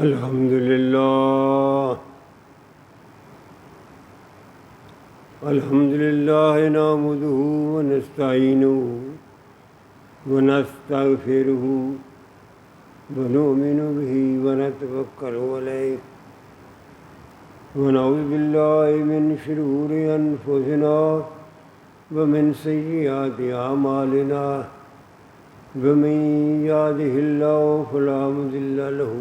الحمد لله نحمده ونستعينه ونستغفره ونؤمن به ونتوكل عليه ونعوذ بالله من شرور أنفسنا ومن سيئات أعمالنا ومن يهده الله فلا مضل له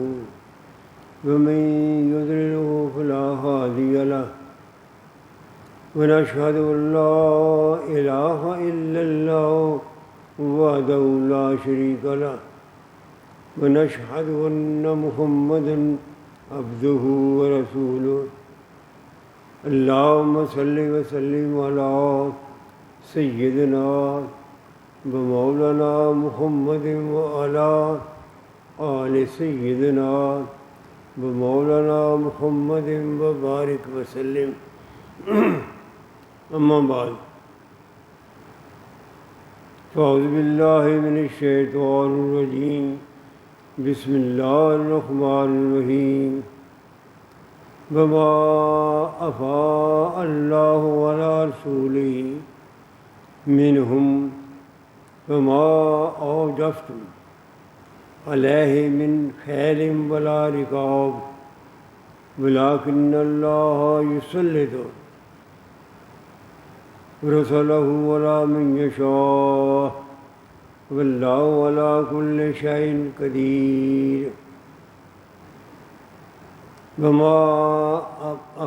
ومن يضلله فلا هادي له ونشهد أن لا إله إلا الله وحده لا شريك له ونشهد أن محمدا عبده ورسوله اللهم صل وسلم على سيدنا ومولانا محمد وعلى آل سيدنا ومولانا محمد وبارك وسلم اما بعد فاعوذ بالله من الشیطان الرجیم بسم اللہ الرحمن الرحیم وما افاء اللہ علی رسولہ منہم وما اوجفتم علیہ من خیل ولا رکاب ولكن اللہ یسلط رسله على من يشاء والله على كل شيء قدير وما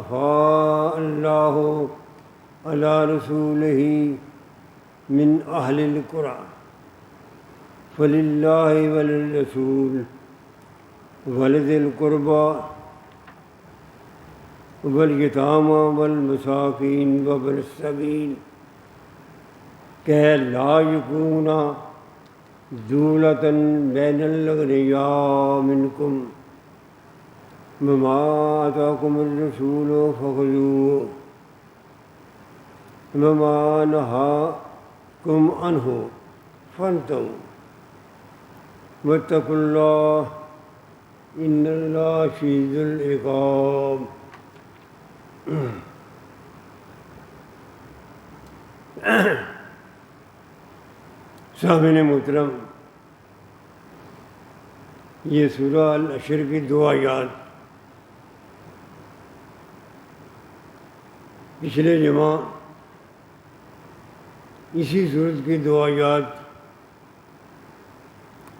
أفاء الله على رسوله من أهل القرى فلله وللرسول ولذي القربى واليتامى والمساكين وابن السبيل کہ لا یکون دولة بین الاغنیاء منکم وما آتاکم الرسول فخذوه وما نہاکم عنہ فانتہوا واتقوا اللہ ان اللہ شدید العقاب۔ سامعین محترم، یہ سورہ الحشر کی دو آیات پچھلے جمعہ اسی سورت کی دو آیات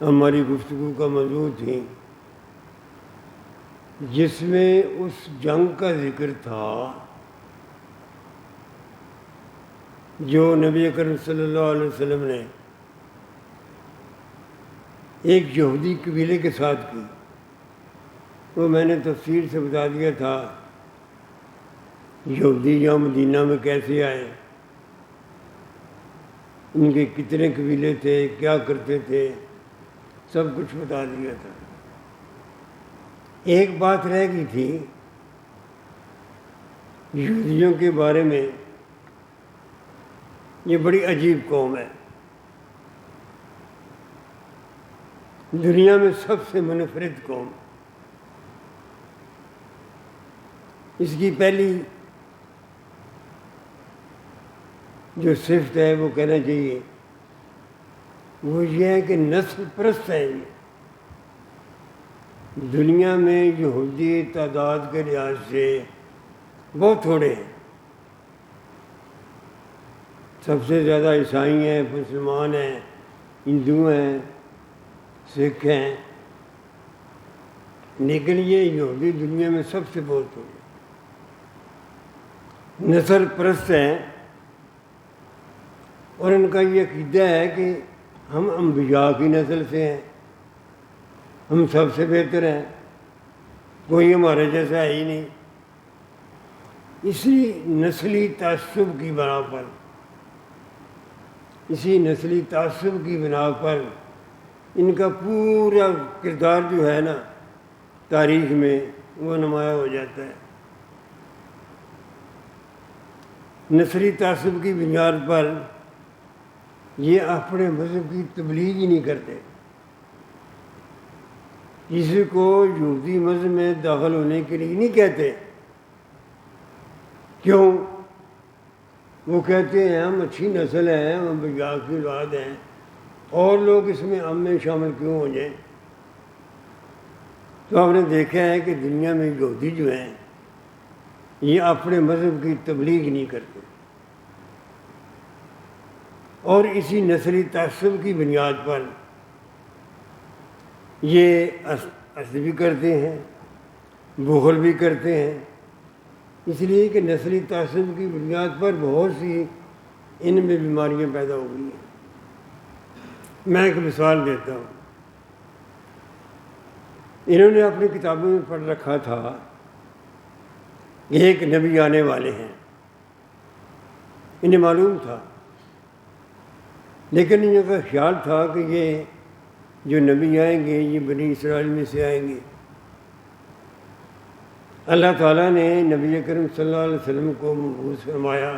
ہماری گفتگو کا موضوع تھی، جس میں اس جنگ کا ذکر تھا جو نبی اکرم صلی اللہ علیہ وسلم نے ایک یہودی قبیلے کے ساتھ کی۔ وہ میں نے تفصیل سے بتا دیا تھا یہودی یہاں مدینہ میں کیسے آئے، ان کے کتنے قبیلے تھے، کیا کرتے تھے، سب کچھ بتا دیا تھا۔ ایک بات رہ گئی تھی یہودیوں کے بارے میں، یہ بڑی عجیب قوم ہے، دنیا میں سب سے منفرد قوم۔ اس کی پہلی جو صفت ہے وہ کہنا چاہیے وہ یہ ہے کہ نسل پرست ہے۔ یہ دنیا میں یہودی تعداد کے لحاظ سے بہت تھوڑے ہیں، سب سے زیادہ عیسائی ہیں، مسلمان ہیں، ہندو ہیں، سکھ ہیں، لیکن یہ یہودی دنیا میں سب سے بہت تھوڑے نسل پرست ہیں، اور ان کا یہ عقیدہ ہے کہ ہم انبیاء کی نسل سے ہیں، ہم سب سے بہتر ہیں، کوئی ہمارے جیسا ہے ہی نہیں۔ اسی نسلی تعصب کی بنا پر ان کا پورا کردار جو ہے نا تاریخ میں وہ نمایاں ہو جاتا ہے۔ نسلی تعصب کی بنیاد پر یہ اپنے مذہب کی تبلیغ ہی نہیں کرتے، کسی کو یہودی مذہب میں داخل ہونے کے لیے نہیں کہتے. کیوں؟ وہ کہتے ہیں ہم اچھی نسل ہیں، ہم انبیاء کی اولاد ہیں، اور لوگ اس میں ہم میں شامل کیوں ہو جائیں؟ تو آپ نے دیکھا ہے کہ دنیا میں یہودی جو ہیں یہ اپنے مذہب کی تبلیغ نہیں کرتے، اور اسی نسلی تعصب کی بنیاد پر یہ عصد بھی کرتے ہیں، بخل بھی کرتے ہیں، اس لیے کہ نسلی تعصب کی بنیاد پر بہت سی ان میں بیماریاں پیدا ہو گئی ہیں. میں ایک مثال دیتا ہوں. انہوں نے اپنی کتابوں میں پڑھ رکھا تھا کہ ایک نبی آنے والے ہیں، انہیں معلوم تھا، لیکن ان کا خیال تھا کہ یہ جو نبی آئیں گے یہ بنی اسرائیل میں سے آئیں گے. اللہ تعالیٰ نے نبی کریم صلی اللہ علیہ وسلم کو مبعوث فرمایا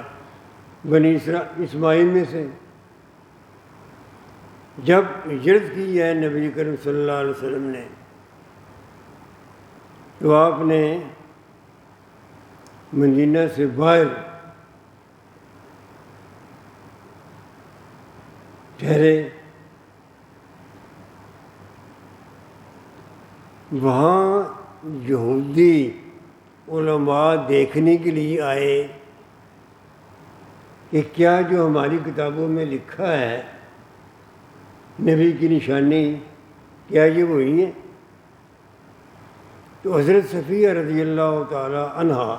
بنی اسماعیل میں سے. جب ہجرت کی ہے نبی کریم صلی اللہ علیہ وسلم نے، تو آپ نے مدینہ سے باہر ٹھہرے. وہاں یہودی علماء دیکھنے کے لیے آئے کہ کیا جو ہماری کتابوں میں لکھا ہے نبی کی نشانی کیا یہ وہی ہے؟ تو حضرت صفیہ رضی اللہ تعالی عنہا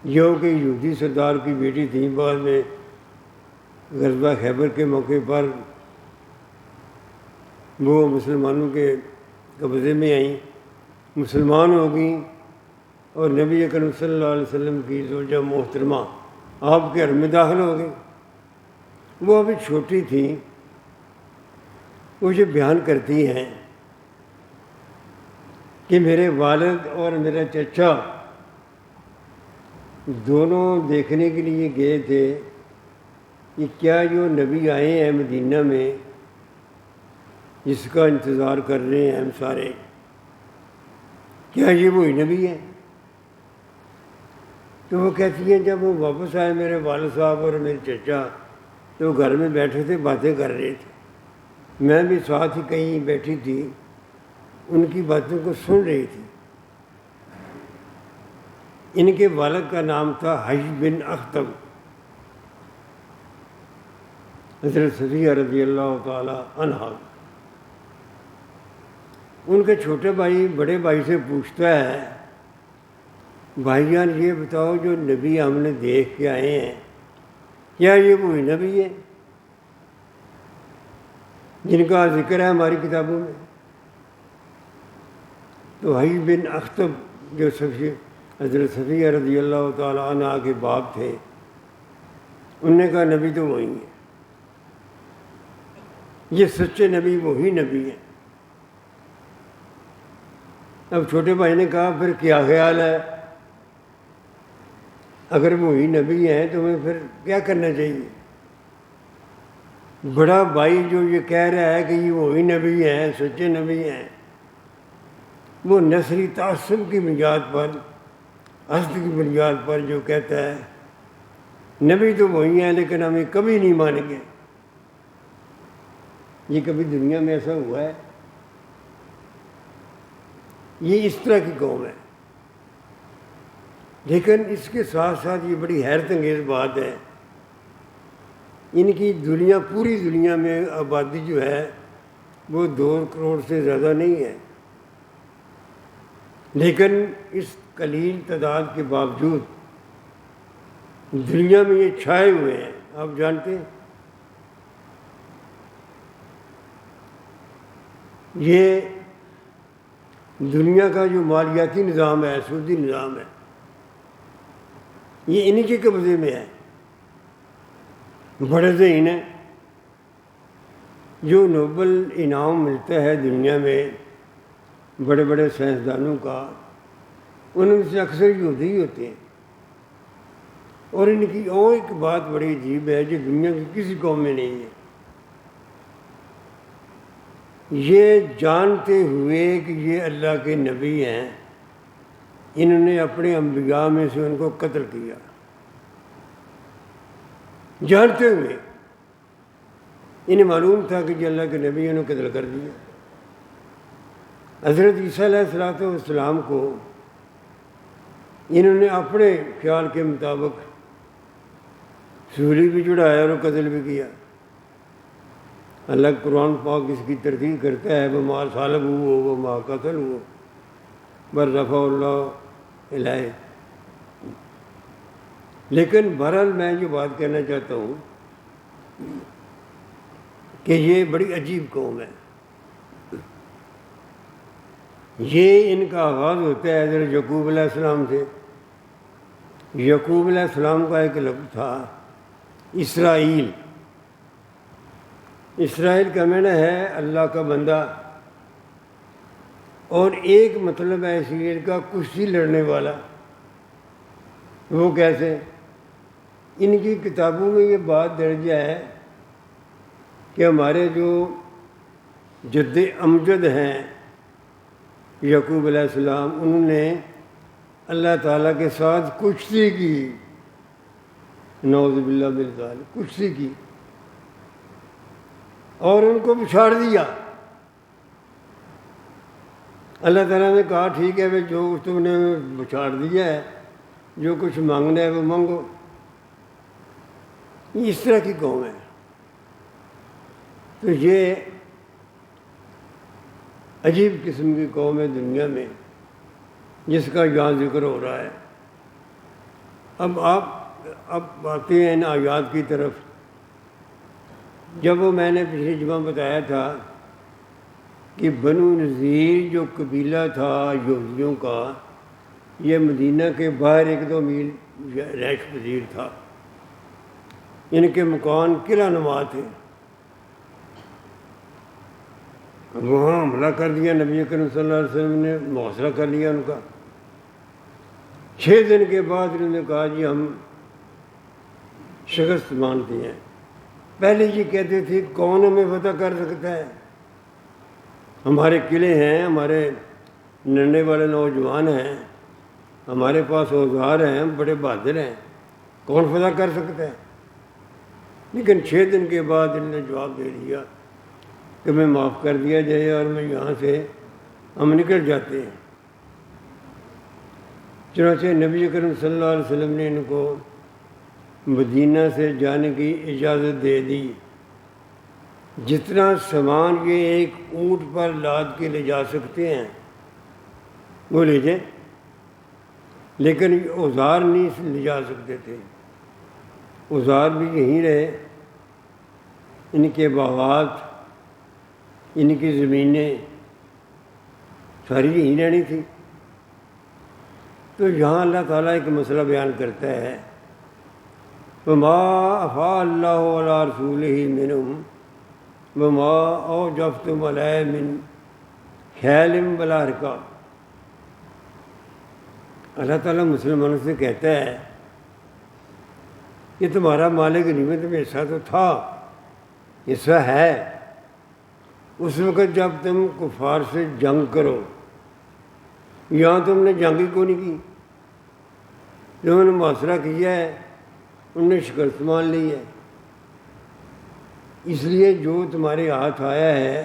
جو کہ یہودی سردار کی بیٹی تھیں، بعد میں غزوہ خیبر کے موقع پر وہ مسلمانوں کے قبضے میں آئیں، مسلمان ہو گئیں، اور نبی اکرم صلی اللہ علیہ وسلم کی زوجہ محترمہ آپ کے گھر میں داخل ہو گئی. وہ ابھی چھوٹی تھیں. وہ یہ بیان کرتی ہیں کہ میرے والد اور میرا چچا دونوں دیکھنے کے لیے گئے تھے کہ کیا جو نبی آئے ہیں مدینہ میں جس کا انتظار کر رہے ہیں ہم سارے، کیا یہ وہی نبی ہے؟ تو وہ کہتی ہیں جب وہ واپس آئے میرے والد صاحب اور میرے چچا، تو گھر میں بیٹھے تھے، باتیں کر رہے تھے، میں بھی ساتھ ہی کہیں بیٹھی تھی، ان کی باتوں کو سن رہی تھی. ان کے والد کا نام تھا حج بن اختب. حضرت صفیہ رضی اللہ تعالی عنہا. ان کے چھوٹے بھائی بڑے بھائی سے پوچھتا ہے، بھائی جان یہ بتاؤ جو نبی ہم نے دیکھ کے آئے ہیں کیا یہ وہی نبی ہے جن کا ذکر ہے ہماری کتابوں میں؟ تو حج بن اختب جو حضرت صفیہ رضی اللہ تعالی عنہ کے باپ تھے، انہوں نے کہا نبی تو وہی ہے، یہ سچے نبی وہی نبی ہیں. اب چھوٹے بھائی نے کہا پھر کیا خیال ہے؟ اگر وہی نبی ہیں تو ہمیں پھر کیا کرنا چاہیے؟ بڑا بھائی جو یہ کہہ رہا ہے کہ یہ وہی نبی ہیں، سچے نبی ہیں، وہ نسلی تعصب کی بنیاد پر، حسد کی بنیاد پر جو کہتا ہے نبی تو وہی ہیں لیکن ہمیں کبھی نہیں مانیں گے. یہ کبھی دنیا میں ایسا ہوا ہے؟ یہ اس طرح کی قوم ہے. لیکن اس کے ساتھ ساتھ یہ بڑی حیرت انگیز بات ہے، ان کی دنیا، پوری دنیا میں آبادی جو ہے وہ 2 کروڑ سے زیادہ نہیں ہے، لیکن اس قلیل تعداد کے باوجود دنیا میں یہ چھائے ہوئے ہیں. آپ جانتے ہیں یہ دنیا کا جو مالیاتی نظام ہے، سودی نظام ہے، یہ انہی کے قبضے میں ہے. بڑے ذہین ہیں. جو نوبل انعام ملتا ہے دنیا میں بڑے بڑے سائنسدانوں کا، ان میں سے اکثر یہودی ہی ہوتے ہیں. اور ان کی اور ایک بات بڑی عجیب ہے جو دنیا کی کسی قوم میں نہیں ہے. یہ جانتے ہوئے کہ یہ اللہ کے نبی ہیں، انہوں نے اپنے انبیاء میں سے ان کو قتل کیا، جانتے ہوئے۔ انہیں معلوم تھا کہ یہ اللہ کے نبی، انہوں نے قتل کر دیا۔ حضرت عیسیٰ علیہ السلام کو انہوں نے اپنے خیال کے مطابق سولی بھی چڑھایا اور قتل بھی کیا۔ اللہ قرآن پاک اس کی ترتیب کرتا ہے، وما صلبوہ وما قتلوہ بل رفعہ اللہ الیہ۔ لیکن بہرحال میں یہ بات کہنا چاہتا ہوں کہ یہ بڑی عجیب قوم ہے۔ یہ ان کا آغاز ہوتا ہے حضرت یعقوب علیہ السلام سے۔ یعقوب علیہ السلام کا ایک لفظ تھا اسرائیل۔ اسرائیل کا معنی ہے اللہ کا بندہ، اور ایک مطلب ہے اسرائیل کا کشتی لڑنے والا۔ وہ کیسے؟ ان کی کتابوں میں یہ بات درج ہے کہ ہمارے جو جد امجد ہیں یعقوب علیہ السلام، انہوں نے اللہ تعالیٰ کے ساتھ کشتی کی، نعوذ باللہ من ذالک، کشتی کی اور ان کو بچھاڑ دیا۔ اللہ تعالیٰ نے کہا ٹھیک ہے جو تم نے بچھاڑ دیا ہے، جو کچھ مانگنا ہے وہ مانگو۔ اس طرح کی قوم ہے۔ تو یہ عجیب قسم کی قوم ہے دنیا میں جس کا یہاں ذکر ہو رہا ہے۔ اب آپ آتے ہیں ان آیات کی طرف۔ جب وہ میں نے پچھلی جمعہ بتایا تھا کہ بنو نذیر جو قبیلہ تھا یہودیوں کا، یہ مدینہ کے باہر 1-2 میل رہائش پذیر تھا۔ ان کے مکان قلعہ نما تھے۔ وہاں حملہ کر دیا، نبی کریم صلی اللہ علیہ وسلم نے محاصرہ کر لیا ان کا۔ 6 دن کے بعد انہوں نے کہا جی ہم شکست مانتے ہیں۔ پہلے یہ کہتے تھے کون ہمیں فتح کر سکتا ہے، ہمارے قلعے ہیں، ہمارے ننھے والے نوجوان ہیں، ہمارے پاس اوزار ہیں، ہم بڑے بہادر ہیں، کون فتح کر سکتا ہے۔ لیکن 6 دن کے بعد انہوں نے جواب دے دیا کہ میں معاف کر دیا جائے اور میں یہاں سے ہم نکل جاتے ہیں۔ چنانچہ نبی کریم صلی اللہ علیہ وسلم نے ان کو مدینہ سے جانے کی اجازت دے دی۔ جتنا سامان یہ ایک اونٹ پر لاد کے لے جا سکتے ہیں وہ لے جائیں، لیکن اوزار نہیں لے جا سکتے تھے۔ اوزار بھی یہیں رہے، ان کے باغات، ان کی زمینیں ساری یہیں رہنی تھی۔ تو یہاں اللہ تعالیٰ ایک مسئلہ بیان کرتا ہے، وَمَا أَفَاءَ اللَّهُ عَلَىٰ رَسُولِهِ مِنْهُمْ وَمَا أَوْجَفْتُمْ عَلَيْهِ مِنْ خَيْلٍ وَلَا رِكَابٍ۔ اللہ تعالیٰ مسلمانوں سے کہتا ہے کہ تمہارا مال غنیمت میں حصہ تو تھا، حصہ ہے، اس وقت جب تم کفار سے جنگ کرو۔ یہاں تم نے جنگ ہی کو نہیں کی، جو انہوں نے محاصرہ کیا ہے انہوں نے شکست مان لی ہے۔ اس لیے جو تمہارے ہاتھ آیا ہے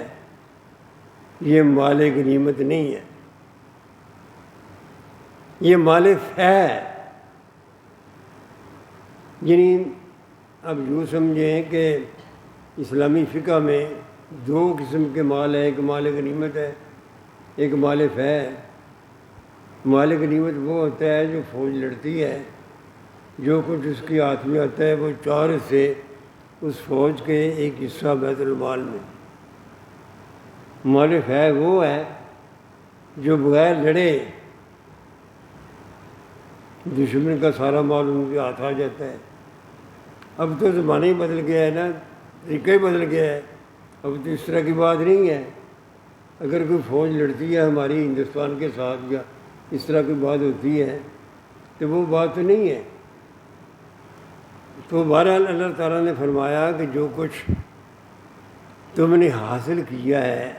یہ مال غنیمت نہیں ہے، یہ مال فیح ہے۔ یعنی اب یوں سمجھیں کہ اسلامی فقہ میں 2 قسم کے مال ہیں، ایک مال غنیمت ہے، ایک مال فیح ہے۔ مال غنیمت وہ ہوتا ہے جو فوج لڑتی ہے، جو کچھ اس کے ہاتھ میں آتا ہے وہ 4 حصے اس فوج کے ایک حصہ بیت المال میں۔ مال فیح وہ ہے جو بغیر لڑے دشمن کا سارا مال ان کے ہاتھ آ جاتا ہے۔ اب تو زمانہ ہی بدل گیا ہے نا، طریقہ ہی بدل گیا ہے، اب تو اس طرح کی بات نہیں ہے۔ اگر کوئی فوج لڑتی ہے ہماری ہندوستان کے ساتھ یا اس طرح کی بات ہوتی ہے تو وہ بات تو نہیں ہے۔ تو بہرحال اللہ تعالیٰ نے فرمایا کہ جو کچھ تم نے حاصل کیا ہے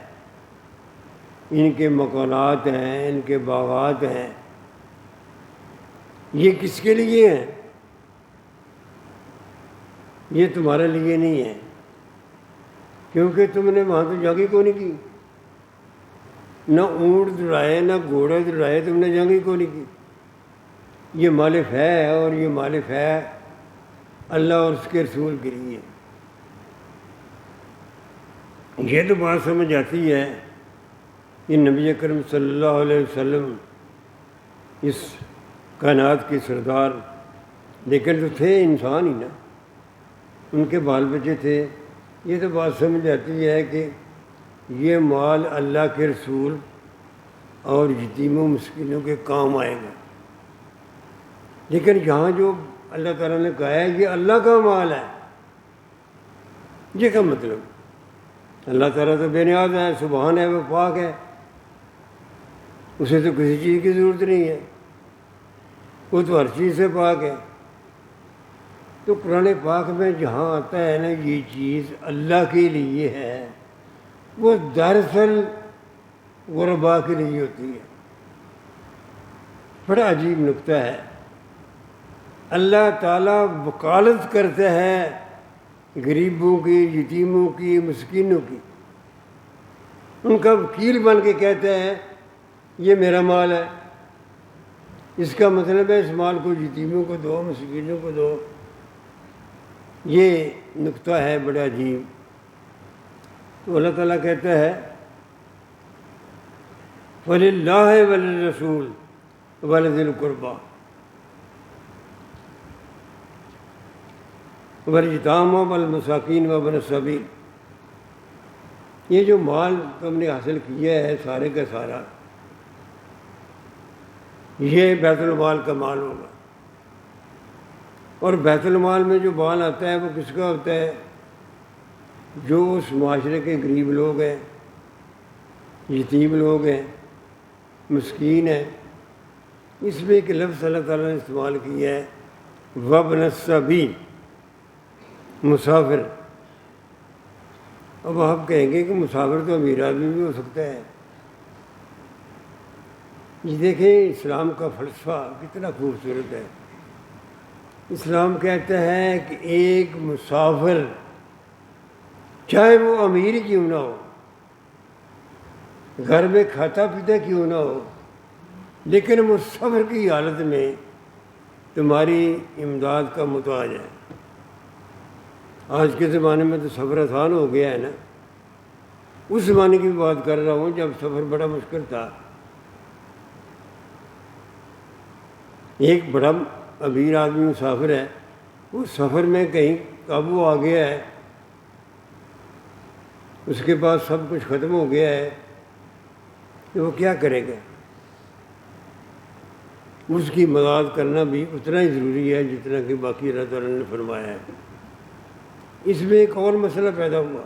ان کے مکانات ہیں، ان کے باغات ہیں، یہ کس کے لیے ہیں؟ یہ تمہارے لیے نہیں ہے، کیونکہ تم نے وہاں تو جنگ ہی کو نہیں کی، نہ اونٹ دوڑائے نہ گھوڑے دوڑائے، تم نے جنگ ہی کو نہیں کی۔ یہ مالک ہے، اور یہ مالک ہے اللہ اور اس کے رسول کے لیے۔ یہ تو بات سمجھ آتی ہے کہ نبی اکرم صلی اللہ علیہ وسلم اس کائنات کے سردار، لیکن تو تھے انسان ہی نا، ان کے بال بچے تھے۔ یہ تو بات سمجھ آتی ہے کہ یہ مال اللہ کے رسول اور یتیموں مسکینوں کے کام آئے گا، لیکن یہاں جو اللہ تعالیٰ نے کہا ہے یہ اللہ کا مال ہے، یہ کیا مطلب؟ اللہ تعالیٰ تو بے نیاز ہے، سبحان ہے، وہ پاک ہے، اسے تو کسی چیز کی ضرورت نہیں ہے، وہ تو ہر چیز سے پاک ہے۔ تو قرآن پاک میں جہاں آتا ہے نا یہ چیز اللہ کے لیے ہے، وہ دراصل غربا کے لیے ہوتی ہے۔ بڑا عجیب نکتہ ہے، اللہ تعالیٰ وکالت کرتا ہے غریبوں کی، یتیموں کی، مسکینوں کی، ان کا وکیل بن کے کہتا ہے یہ میرا مال ہے، اس کا مطلب ہے اس مال کو یتیموں کو دو، مسکینوں کو دو۔ یہ نکتہ ہے بڑا عجیب۔ تو اللہ تعالیٰ کہتا ہے وَلِلَّهِ وَلِلرَّسُولِ وَلِذِي الْقُرْبَى وَالْيَتَامَى وَالْمَسَاكِينِ وَابْنِ السَّبِيلِ۔ یہ جو مال تم نے حاصل کیا ہے سارے کا سارا، یہ بیت المال کا مال ہوگا، اور بیت المال میں جو مال آتا ہے وہ کس کا ہوتا ہے؟ جو اس معاشرے کے غریب لوگ ہیں، یتیم لوگ ہیں، مسکین ہیں۔ اس میں ایک لفظ اللہ تعالیٰ نے استعمال کیا ہے وابن السبیل، مسافر۔ اب آپ کہیں گے کہ مسافر تو امیر آدمی بھی ہو سکتا ہے۔ یہ دیکھیں اسلام کا فلسفہ کتنا خوبصورت ہے۔ اسلام کہتا ہے کہ ایک مسافر چاہے وہ امیر کیوں نہ ہو، گھر میں کھاتا پیتا کیوں نہ ہو، لیکن وہ سفر کی حالت میں تمہاری امداد کا محتاج ہے۔ آج کے زمانے میں تو سفر آسان ہو گیا ہے نا، اس زمانے کی بھی بات کر رہا ہوں جب سفر بڑا مشکل تھا۔ ایک بڑا امیر آدمی مسافر ہے، وہ سفر میں کہیں قابو آ گیا ہے، اس کے پاس سب کچھ ختم ہو گیا ہے، تو وہ کیا کرے گا؟ اس کی مدد کرنا بھی اتنا ہی ضروری ہے جتنا کہ باقی اللہ تعالیٰ نے فرمایا ہے۔ اس میں ایک اور مسئلہ پیدا ہوا،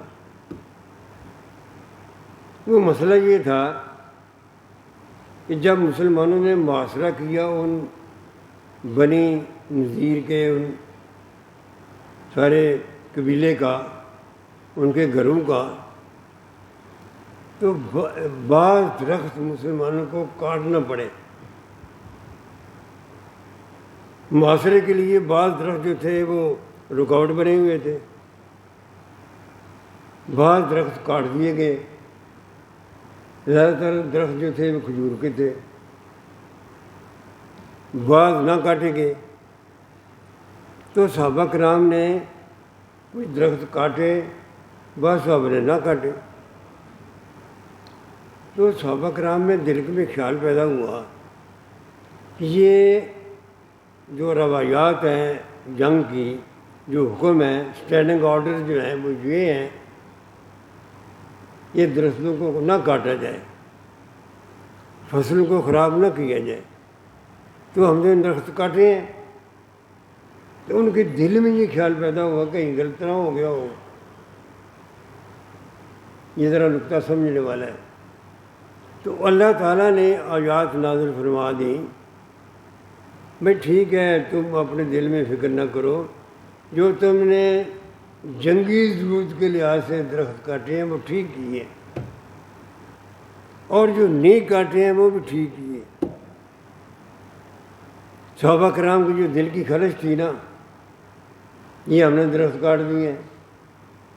وہ مسئلہ یہ تھا کہ جب مسلمانوں نے محاصرہ کیا ان بنی نذیر کے، ان سارے قبیلے کا، ان کے گھروں کا، تو بعض درخت مسلمانوں کو کاٹنا پڑے۔ محاصرے کے لیے بعض درخت جو تھے وہ رکاوٹ بنے ہوئے تھے، بعض درخت کاٹ دیے گئے۔ زیادہ تر درخت جو تھے وہ کھجور کے تھے، بعض نہ کاٹے گئے۔ تو صحابہ کرام نے کچھ درخت کاٹے، بعض صحابہ نے نہ کاٹے۔ تو صحابہ کرام میں دل میں خیال پیدا ہوا کہ یہ جو روایات ہیں جنگ کی، جو حکم ہے، اسٹینڈنگ آرڈر جو ہیں وہ یہ ہیں، یہ درختوں کو نہ کاٹا جائے، فصل کو خراب نہ کیا جائے۔ تو ہم نے درخت کاٹے ہیں، تو ان کے دل میں یہ خیال پیدا ہوا کہیں غلط نہ ہو گیا ہو۔ یہ ذرا نکتہ سمجھنے والا ہے۔ تو اللہ تعالیٰ نے آیات نازل فرما دیں، بھائی ٹھیک ہے تم اپنے دل میں فکر نہ کرو، جو تم نے جنگی ضرورت کے لحاظ سے درخت کاٹے ہیں وہ ٹھیک کیے، اور جو نہیں کاٹے ہیں وہ بھی ٹھیک کیے۔ صحابہ کرام کی جو دل کی خلش تھی نا، یہ ہم نے درخت کاٹ دیے ہیں،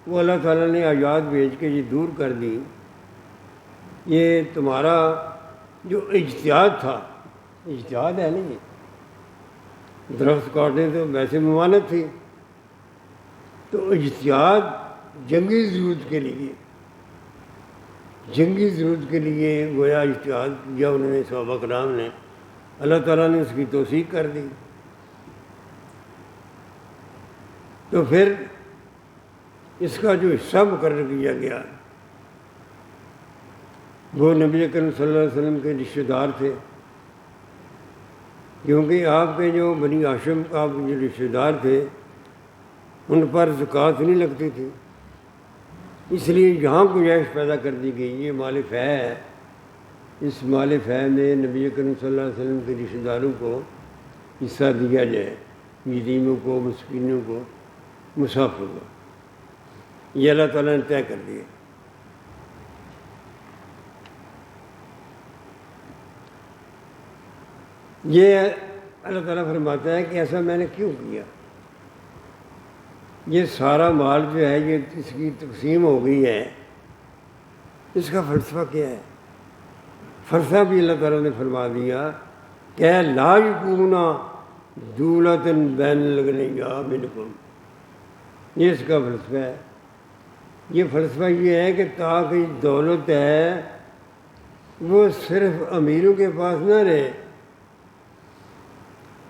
وہ اللہ تعالیٰ نے آیات بھیج کے یہ دور کر دی۔ یہ تمہارا جو اجتہاد تھا، اجتہاد ہے نہیں، درخت کاٹنے تو ویسے ممانعت تھی، تو اجتہاد جنگی ضرورت کے لیے، جنگی ضرورت کے لیے گویا اجتہاد کیا انہوں نے صحابہ کرام نے، اللہ تعالیٰ نے اس کی توثیق کر دی۔ تو پھر اس کا جو حصہ مقرر کیا گیا وہ نبی اکرم صلی اللہ علیہ وسلم کے رشتہ دار تھے، کیونکہ آپ کے جو بنی ہاشم آپ کے جو رشتہ دار تھے ان پر زکوٰۃ نہیں لگتی تھی، اس لیے یہاں گنجائش پیدا کر دی گئی، یہ مال فیہ ہے، اس مال فیہ میں نبی اکرم صلی اللہ علیہ وسلم کے رشتہ داروں کو حصہ دیا جائے، یتیموں کو، مسکینوں کو، مسافروں کو، یہ اللہ تعالیٰ نے طے کر دیا۔ یہ اللہ تعالیٰ فرماتا ہے کہ ایسا میں نے کیوں کیا؟ یہ سارا مال جو ہے یہ اس کی تقسیم ہو گئی ہے، اس کا فلسفہ کیا ہے؟ فلسفہ بھی اللہ تعالیٰ نے فرما دیا کہ لا یکون دولۃ بین الاغنیاء منکم، یہ اس کا فلسفہ ہے۔ یہ فلسفہ یہ ہے کہ تاکہ دولت ہے وہ صرف امیروں کے پاس نہ رہے،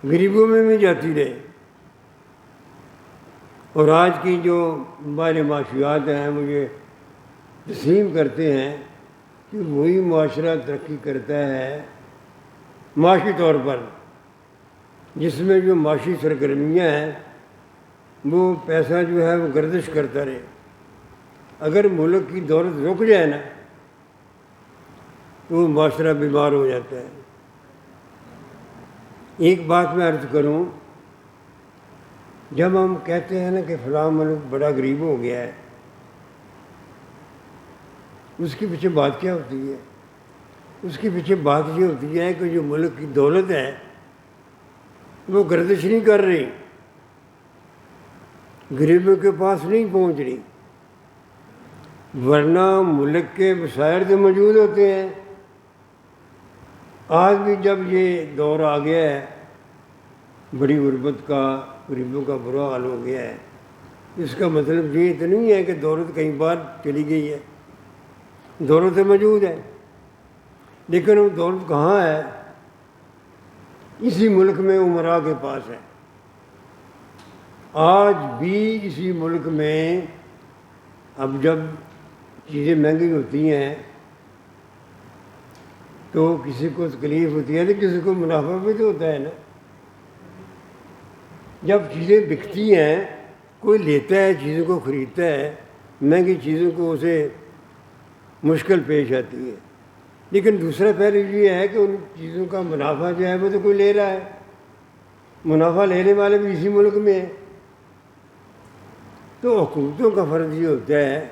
غریبوں میں بھی جاتی رہے۔ اور آج کی جو ہمارے معاشیات ہیں وہ یہ تسلیم کرتے ہیں کہ وہی معاشرہ ترقی کرتا ہے معاشی طور پر جس میں جو معاشی سرگرمیاں ہیں وہ پیسہ جو ہے وہ گردش کرتا رہے۔ اگر ملک کی دولت رک جائے نا تو وہ معاشرہ بیمار ہو جاتا ہے۔ ایک بات میں عرض کروں، جب ہم کہتے ہیں نا کہ فلاں ملک بڑا غریب ہو گیا ہے، اس کے پیچھے بات کیا ہوتی ہے؟ اس کے پیچھے بات یہ ہوتی ہے کہ جو ملک کی دولت ہے وہ گردش نہیں کر رہی، غریبوں کے پاس نہیں پہنچ رہی، ورنہ ملک کے وسائل تو موجود ہوتے ہیں۔ آج بھی جب یہ دور آ گیا ہے بڑی غربت کا، غریبوں کا برا حال ہو گیا ہے، اس کا مطلب یہ تو نہیں ہے کہ دولت کہیں باہر چلی گئی ہے، دولت موجود ہے، لیکن وہ دولت کہاں ہے؟ اسی ملک میں امراء کے پاس ہے۔ آج بھی اسی ملک میں اب جب چیزیں مہنگی ہوتی ہیں تو کسی کو تکلیف ہوتی ہے تو کسی کو منافع بھی تو ہوتا ہے نا۔ جب چیزیں بکتی ہیں، کوئی لیتا ہے چیزوں کو، خریدتا ہے، مہنگی چیزوں کو اسے مشکل پیش آتی ہے، لیکن دوسرا پہلو یہ ہے کہ ان چیزوں کا منافع جو ہے وہ تو کوئی لے رہا ہے، منافع لینے والے بھی اسی ملک میں ہیں۔ تو حکومتوں کا فرض یہ ہوتا ہے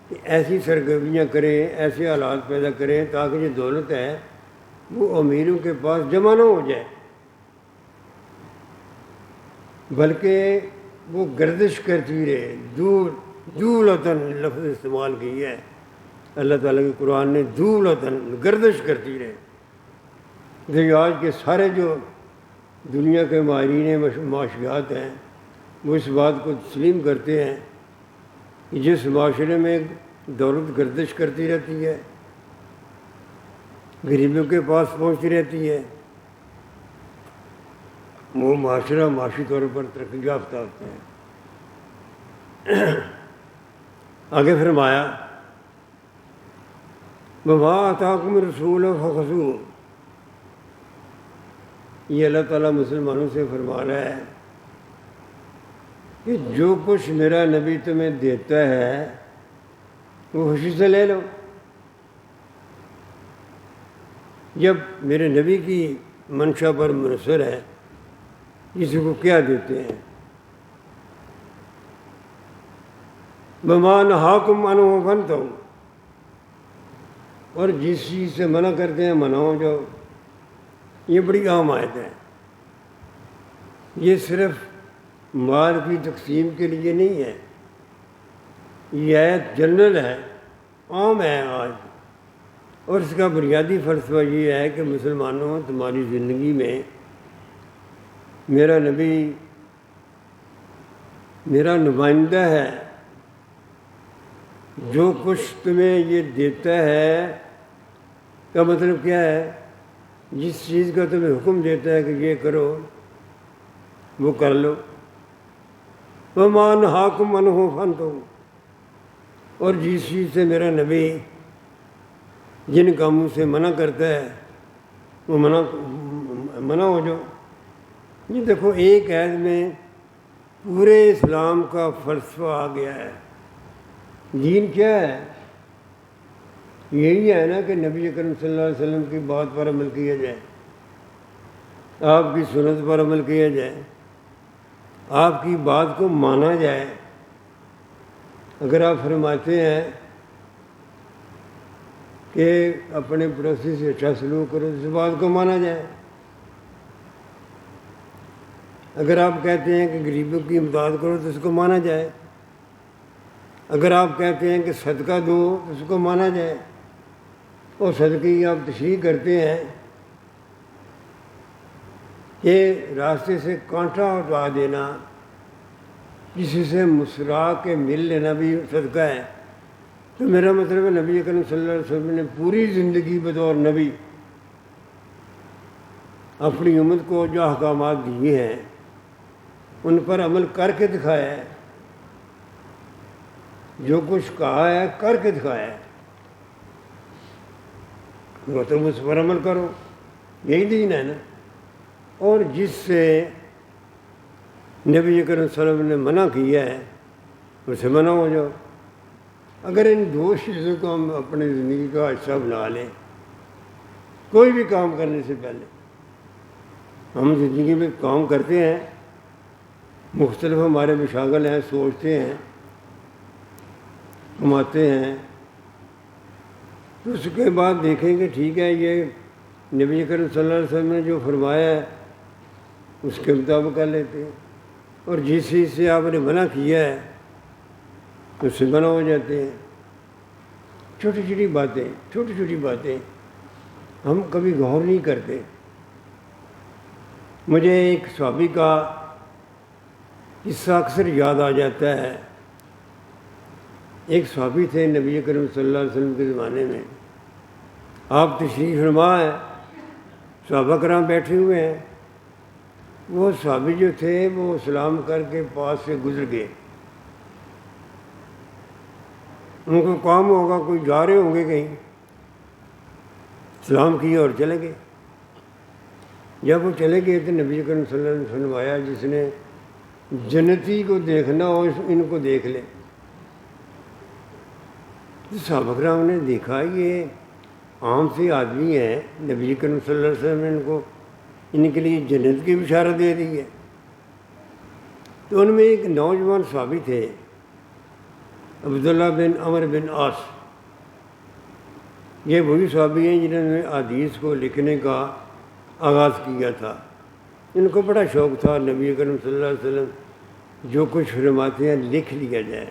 کہ ایسی سرگرمیاں کریں، ایسے حالات پیدا کریں تاکہ جو دولت ہے وہ امیروں کے پاس جمع نہ ہو جائے، بلکہ وہ گردش کرتی رہے۔ دولتاً لفظ استعمال کی ہے اللہ تعالیٰ کے قرآن نے، دولتاً، گردش کرتی رہے۔ جو آج کے سارے جو دنیا کے ماہرین معاشیات ہیں وہ اس بات کو تسلیم کرتے ہیں کہ جس معاشرے میں دولت گردش کرتی رہتی ہے، غریبوں کے پاس پہنچتی رہتی ہے، وہ معاشرہ معاشی طور پر ترقی یافتہ ہوتا ہے۔ آگے فرمایا وَمَا آتَاكُمُ الرَّسُولُ فَخُذُوهُ، یہ اللہ تعالیٰ مسلمانوں سے فرما رہا ہے کہ جو کچھ میرا نبی تمہیں دیتا ہے وہ خوشی سے لے لو۔ جب میرے نبی کی منشا پر منحصر ہے کسی کو کیا دیتے ہیں۔ وَمَا نَهَاكُمْ عَنْهُ فَانْتَهُوا، اور جس چیز سے منع کرتے ہیں منع ہو جاؤ، یہ بڑی عام آیت ہے۔ یہ صرف مال کی تقسیم کے لیے نہیں ہے، یہ آیت جنرل ہے، عام ہے آج۔ اور اس کا بنیادی فلسفہ یہ ہے کہ مسلمانوں، تمہاری زندگی میں میرا نبی میرا نمائندہ ہے، جو کچھ تمہیں یہ دیتا ہے کا مطلب کیا ہے؟ جس چیز کا تمہیں حکم دیتا ہے کہ یہ کرو وہ کر لو، وَمَا نَهَاكُمْ عَنْهُ فَانْتَهُ، اور جس چیز سے میرا نبی جن کاموں سے منع کرتا ہے وہ منع ہو جاؤ۔ یہ دیکھو ایک عہد میں پورے اسلام کا فلسفہ آ گیا ہے۔ دین کیا ہے؟ یہی ہے نا کہ نبی اکرم صلی اللہ علیہ وسلم کی بات پر عمل کیا جائے، آپ کی سنت پر عمل کیا جائے، آپ کی بات کو مانا جائے۔ اگر آپ فرماتے ہیں کہ اپنے پڑوسی سے اچھا سلوک کرو، اس بات کو مانا جائے۔ اگر آپ کہتے ہیں کہ غریبوں کی امداد کرو تو اس کو مانا جائے۔ اگر آپ کہتے ہیں کہ صدقہ دو تو اس کو مانا جائے۔ اور صدقے کی آپ تشریح کرتے ہیں کہ راستے سے کانٹا ہٹا دینا، کسی سے مسرا کے مل لینا بھی صدقہ ہے، تو میرا مطلب ہے نبی اکرم صلی اللہ علیہ وسلم نے پوری زندگی بطور نبی اپنی امت کو جو احکامات دیے ہیں ان پر عمل کر کے دکھایا ہے، جو کچھ کہا ہے کر کے دکھایا ہے۔ وہ تم اس پر عمل کرو، یہی دین ہے نا۔ اور جس سے نبی اکرم صلی اللہ علیہ وسلم نے منع کیا ہے اسے منع ہو جاؤ۔ اگر ان دو چیزوں کو ہم اپنی زندگی کا حصہ بنا لیں، کوئی بھی کام کرنے سے پہلے ہم زندگی میں کام کرتے ہیں، مختلف ہمارے مشاغل ہیں، سوچتے ہیں، کماتے ہیں، تو اس کے بعد دیکھیں کہ ٹھیک ہے یہ نبی کریم صلی اللہ علیہ وسلم نے جو فرمایا ہے اس کے مطابق کر لیتے ہیں، اور جس چیز سے آپ نے منع کیا ہے اس سے منع ہو جاتے ہیں۔ چھوٹی چھوٹی باتیں ہم کبھی غور نہیں کرتے۔ مجھے ایک صحابی کا قصہ اکثر یاد آ جاتا ہے۔ ایک صحابی تھے نبی کریم صلی اللہ علیہ وسلم کے زمانے میں، آپ تشریف فرما ہیں، صحابہ کرام بیٹھے ہوئے ہیں۔ وہ صحابی جو تھے وہ سلام کر کے پاس سے گزر گئے، ان کو کام ہوگا، کوئی جا رہے ہوں گے کہیں، سلام کیا اور چلے گئے۔ جب وہ چلے گئے تو نبی کریم صلی اللہ علیہ وسلم فرمایا جس نے جنتی کو دیکھنا ہو ان کو دیکھ لے۔ صحابہ کرام نے دیکھا یہ عام سے آدمی ہیں، نبی کریم صلی اللہ علیہ وسلم نے ان کے لیے جنت کی بشارت دے دی ہے۔ تو ان میں ایک نوجوان صحابی تھے عبداللہ بن عمر بن عاص، یہ وہی صحابی ہیں جنہوں نے حدیث کو لکھنے کا آغاز کیا تھا۔ ان کو بڑا شوق تھا نبی کریم صلی اللہ علیہ وسلم جو کچھ فرماتے ہیں لکھ لیا جائے۔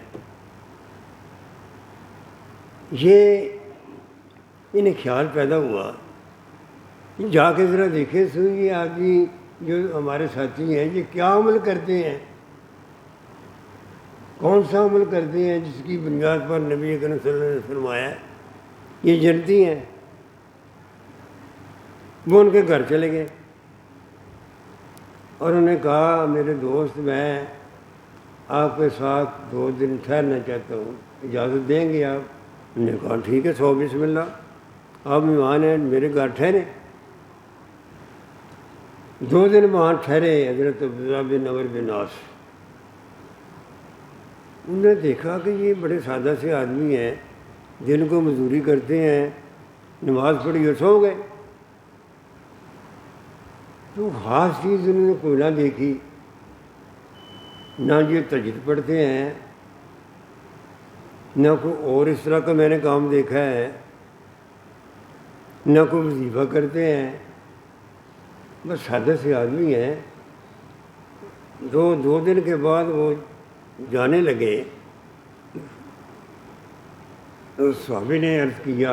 یہ انہیں خیال پیدا ہوا جا کے ذرا دیکھیں سو یہ آدمی جو ہمارے ساتھی ہیں یہ کیا عمل کرتے ہیں، کون سا عمل کرتے ہیں جس کی بنیاد پر نبی کریم صلی اللہ علیہ وسلم نے فرمایا ہے یہ جنتی ہیں۔ وہ ان کے گھر چلے گئے اور انہوں نے کہا میرے دوست میں آپ کے ساتھ 2 دن ٹھہرنا چاہتا ہوں، اجازت دیں گے آپ؟ انہوں نے کہا ٹھیک ہے، 100 بسم اللہ، آپ مہمان ہیں میرے گھر ٹھہرے۔ 2 دن وہاں ٹھہرے حضرت عبداللہ بن عمر بن عاص۔ انہوں نے دیکھا کہ یہ بڑے سادہ سے آدمی ہیں، دن کو مزدوری کرتے ہیں، نماز پڑھی اور سو گئے۔ تو خاص چیز انہوں نے کوئی نہ دیکھی، نہ یہ تہجد پڑھتے ہیں، نہ کوئی اور اس طرح کا میں نے کام دیکھا ہے۔ نہ کوئی وظیفہ کرتے ہیں، بس سادہ سے آدمی ہیں۔ دو دن کے بعد وہ جانے لگے تو صحابی نے عرض کیا،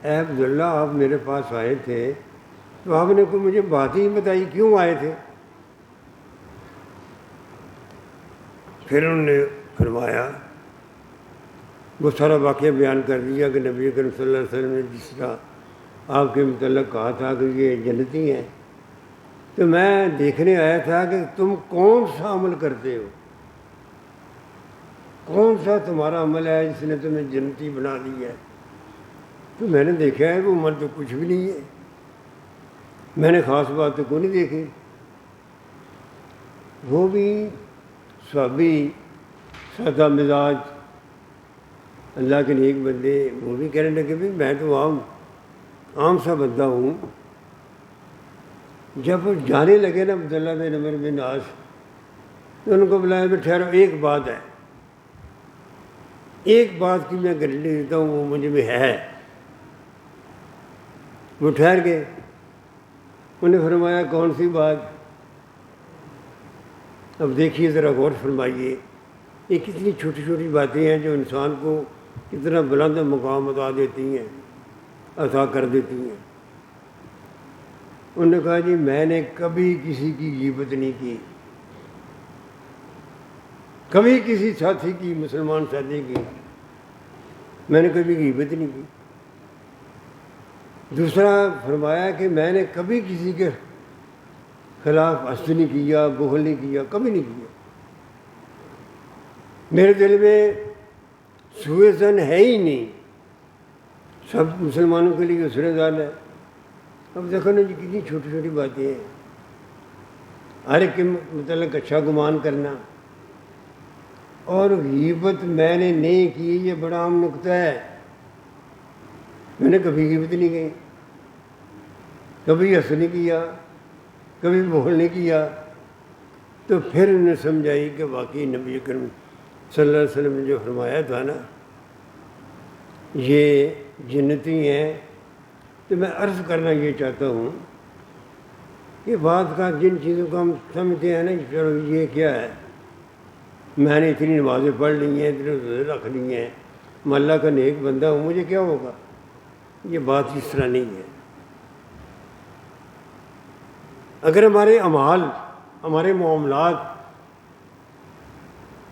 اے عبداللہ آپ میرے پاس آئے تھے تو آپ نے کوئی مجھے بات ہی بتائی، کیوں آئے تھے؟ پھر انہوں نے فرمایا، وہ سارا واقعہ بیان کر دیا کہ نبی کریم صلی اللہ علیہ وسلم نے جس طرح آپ کے متعلق کہا تھا کہ یہ جنتی ہیں، تو میں دیکھنے آیا تھا کہ تم کون سا عمل کرتے ہو، کون سا تمہارا عمل ہے جس نے تمہیں جنتی بنا دی ہے؟ تو میں نے دیکھا ہے وہ عمل تو کچھ بھی نہیں ہے، میں نے خاص بات تو کوئی نہیں دیکھی۔ وہ بھی صحابی سادہ مزاج اللہ کے نیک بندے، وہ بھی کہنے لگے بھی میں تو عام سا بندہ ہوں۔ جب وہ جانے لگے نا عبداللہ بن عمرو بن عاص، تو ان کو بلایا بھی ٹھہرو، ایک بات ہے، ایک بات کی میں گارنٹی دیتا ہوں وہ مجھ میں ہے۔ وہ ٹھہر گئے، انہیں فرمایا کون سی بات؟ اب دیکھیے ذرا غور فرمائیے، یہ کتنی چھوٹی چھوٹی باتیں ہیں جو انسان کو کتنا بلند مقام عطا دیتی ہیں، عطا کر دیتی ہیں۔ انہوں نے کہا جی میں نے کبھی کسی کی غیبت نہیں کی، کبھی کسی ساتھی کی، مسلمان ساتھی کی میں نے کبھی غیبت نہیں کی۔ دوسرا فرمایا کہ میں نے کبھی کسی کے خلاف حسد نہیں کیا، بغل نہیں کیا، کبھی نہیں کیا۔ میرے دل میں سوء ظن ہے ہی نہیں، سب مسلمانوں کے لیے حسن ظن ہے۔ اب دیکھو نا جی کتنی چھوٹی چھوٹی باتیں ہیں، ہر ایک کے متعلق اچھا گمان کرنا، اور غیبت میں نے نہیں کی، یہ بڑا عام نقطہ ہے۔ میں نے کبھی غیبت نہیں کی، کبھی حسد نہیں کیا، کبھی بغل نہیں کیا۔ تو پھر انہوں نے سمجھائی کہ واقعی نبی کریم صلی اللہ علیہ وسلم نے جو فرمایا تھا نا یہ جنتی ہیں۔ تو میں عرض کرنا یہ چاہتا ہوں کہ بعض کا جن چیزوں کو ہم سمجھتے ہیں نا چلو یہ کیا ہے، میں نے اتنی نمازیں پڑھ لی ہیں، اتنے روزے رکھ لی ہیں، میں اللہ کا نیک بندہ ہوں، مجھے کیا ہوگا؟ یہ بات اس طرح نہیں ہے۔ اگر ہمارے اعمال، ہمارے معاملات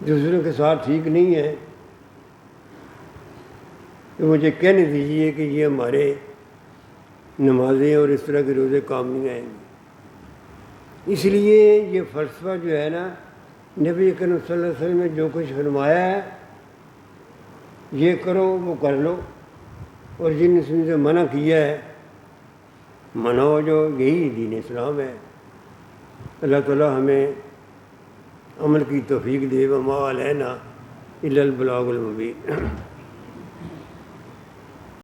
دوسروں کے ساتھ ٹھیک نہیں ہیں تو مجھے کہنے دیجیے کہ یہ ہمارے نمازیں اور اس طرح کے روزے کام نہیں آئیں گے۔ اس لیے یہ فلسفہ جو ہے نا، نبی کریم صلی اللہ علیہ وسلم نے جو کچھ فرمایا ہے یہ کرو وہ کر لو، اور جن نے سے منع کیا ہے منع ہو جو، یہی دین اسلام ہے۔ اللہ تعالیٰ ہمیں عمل کی توفیق دے، وما علینا الا البلاغ المبین۔